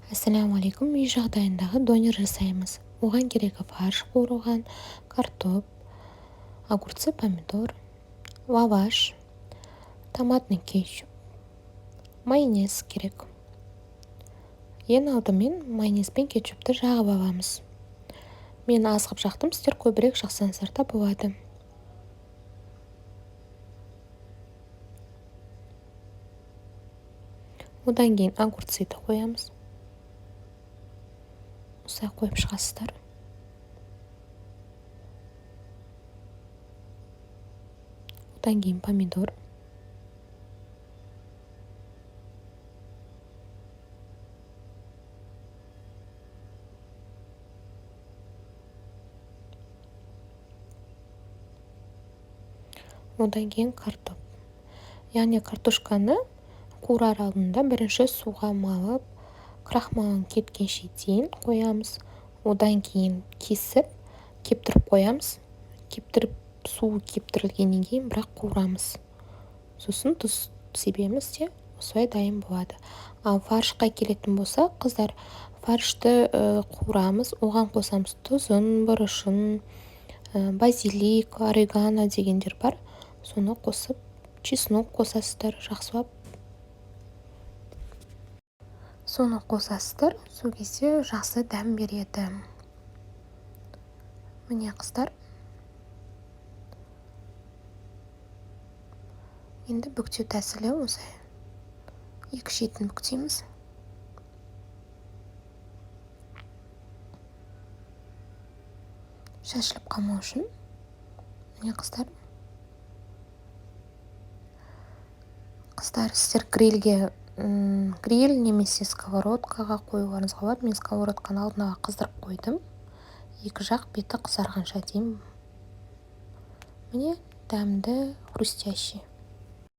Ассалаумағалейкум. Үй жағдайындағы донер жасаймыз. Оған керегі фарш қуырылған, картоп, огурцы, помидор, лаваш, томатный кетчуп, майонез керек. Ең алдымен майонез бен кетчупты жағып аламыз. Мен аз қылып жақтым, сіздер көбірек жақсаңыздар да болады. Одан кейін огурцыды қоямыз. Осылай қойып шығасыздар. Одан кейін помидор. Одан кейін картоп. Яғни картошканы қуырар алдында бірінші суға малып, крахмалын кеткенше дейін қоямыз. Одан кейін кесіп, кептіріп қоямыз. Суы кептірілгеннен кейін бірақ қуырамыз. Сосын тұз себеміз де осылай дайын болады. Ал фаршқа келетін болса, қыздар, фаршты қуырамыз, оған қосамыз тұзын, бұрышын, базилик, орегано дегендер бар. Соны қосып, чеснок қосасыздар, жақсылап. Соны қосасыздар, сол кезде жақсы дәм береді. Міне қыздар. Енді бүктеу тәсілі осы. Екі шетін бүктейміз. Шашылып қалмау үшін. Міне қыздар. Қыздар, сіздер гриль немесе сковородкаға қоюларыңызға болады. Мен сковородканы алдына қыздырып қойдым. Екі жақ беті қызарғанша дейін. Міне дәмді, хрустящий.